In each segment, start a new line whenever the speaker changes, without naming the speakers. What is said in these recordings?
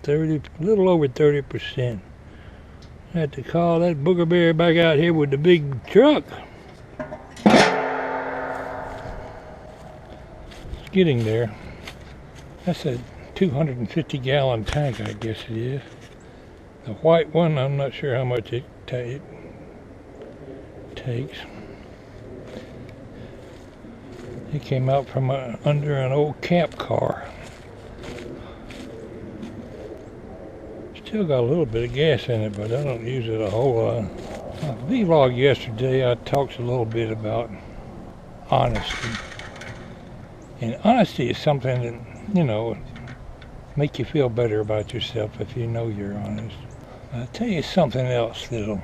30, a little over 30%. I had to call that booger bear back out here with the big truck. It's getting there. That's a 250-gallon tank, I guess it is. The white one, I'm not sure how much it takes. It came out from under an old camp car. Still got a little bit of gas in it, but I don't use it a whole lot. The vlog yesterday, I talked a little bit about honesty. And honesty is something that, you know, make you feel better about yourself if you know you're honest. I'll tell you something else that'll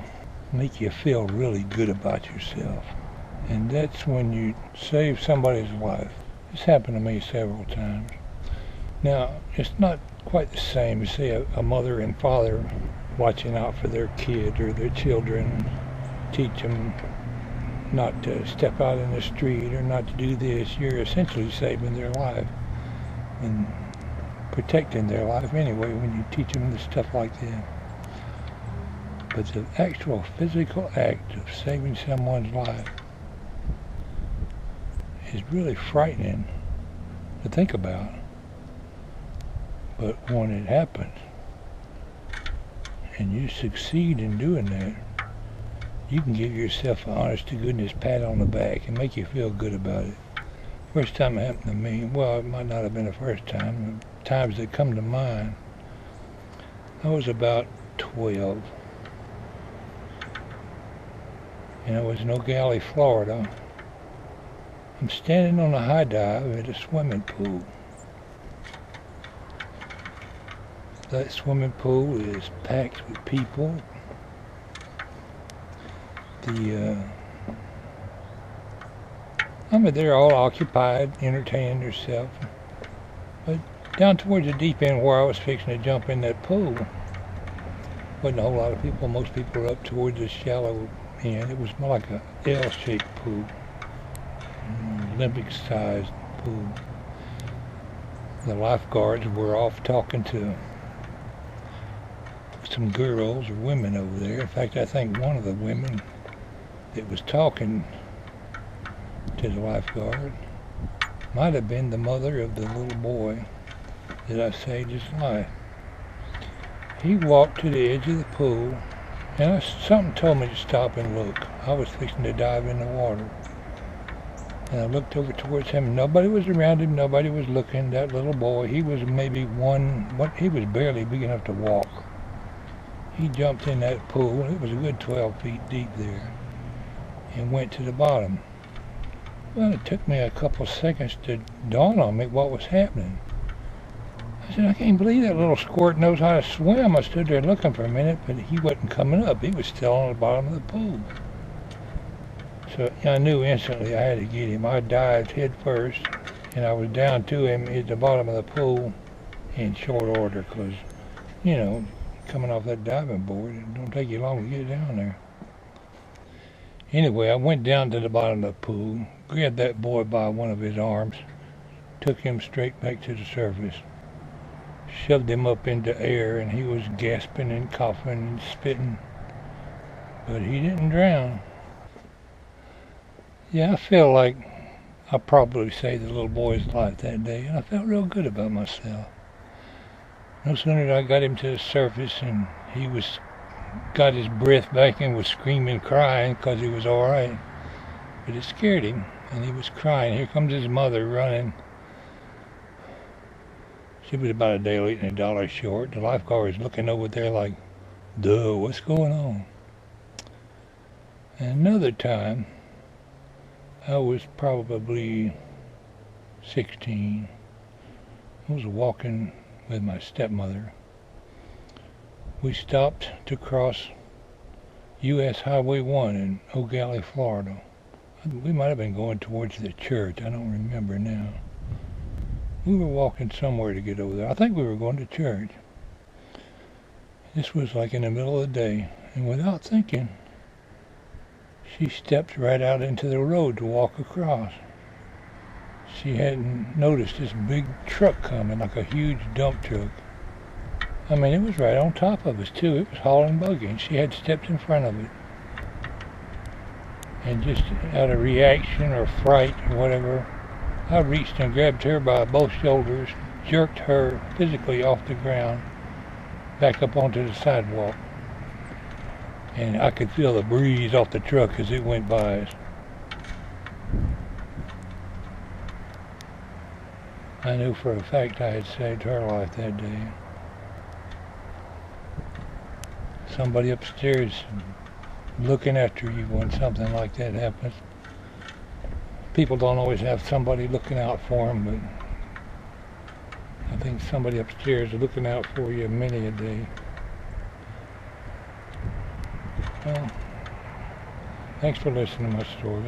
make you feel really good about yourself. And that's when you save somebody's life. This happened to me several times. Now, it's not quite the same as, say, a mother and father watching out for their kid or their children, teach them not to step out in the street or not to do this. You're essentially saving their life and protecting their life anyway when you teach them stuff like that. But the actual physical act of saving someone's life is really frightening to think about. But when it happens and you succeed in doing that, you can give yourself an honest-to-goodness pat on the back and make you feel good about it. First time it happened to me, well, it might not have been the first time. The times that come to mind, I was about 12. And I was in Ocala, Florida. I'm standing on a high dive at a swimming pool. That swimming pool is packed with people. I mean, they're all occupied, entertaining themselves. But down towards the deep end where I was fixing to jump in that pool, wasn't a whole lot of people. Most people were up towards the shallow end. It was more like a L-shaped pool, Olympic-sized pool. The lifeguards were off talking to some girls or women over there. In fact, I think one of the women that was talking to the lifeguard might have been the mother of the little boy that I saved his life. He walked to the edge of the pool, and something told me to stop and look. I was fixing to dive in the water. And I looked over towards him. Nobody was around him. Nobody was looking. That little boy, he was maybe he was barely big enough to walk. He jumped in that pool. It was a good 12 feet deep there, and went to the bottom. Well, it took me a couple seconds to dawn on me what was happening. I said, I can't believe that little squirt knows how to swim. I stood there looking for a minute, but he wasn't coming up. He was still on the bottom of the pool. So I knew instantly I had to get him. I dived head first, and I was down to him at the bottom of the pool in short order, because, you know, coming off that diving board, it don't take you long to get down there. Anyway, I went down to the bottom of the pool, grabbed that boy by one of his arms, took him straight back to the surface, shoved him up into air, and he was gasping and coughing and spitting, but he didn't drown. Yeah, I feel like I probably saved the little boy's life that day, and I felt real good about myself. No sooner did I got him to the surface, and he got his breath back and was screaming, crying, because he was all right. But it scared him, and he was crying. Here comes his mother running. She was about a day late and $1 short. The lifeguard was looking over there like, duh, what's going on? And another time, I was probably 16. I was walking with my stepmother. We stopped to cross U.S. Highway 1 in Ocala, Florida. We might have been going towards the church. I don't remember now. We were walking somewhere to get over there. I think we were going to church. This was like in the middle of the day, and without thinking, she stepped right out into the road to walk across. She hadn't noticed this big truck coming, like a huge dump truck. I mean, it was right on top of us too. It was hauling buggy, and she had stepped in front of it. And just out of reaction or fright or whatever, I reached and grabbed her by both shoulders, jerked her physically off the ground, back up onto the sidewalk. And I could feel the breeze off the truck as it went by us. I knew for a fact I had saved her life that day. Somebody upstairs looking after you when something like that happens. People don't always have somebody looking out for them, but I think somebody upstairs is looking out for you many a day. Well, thanks for listening to my story.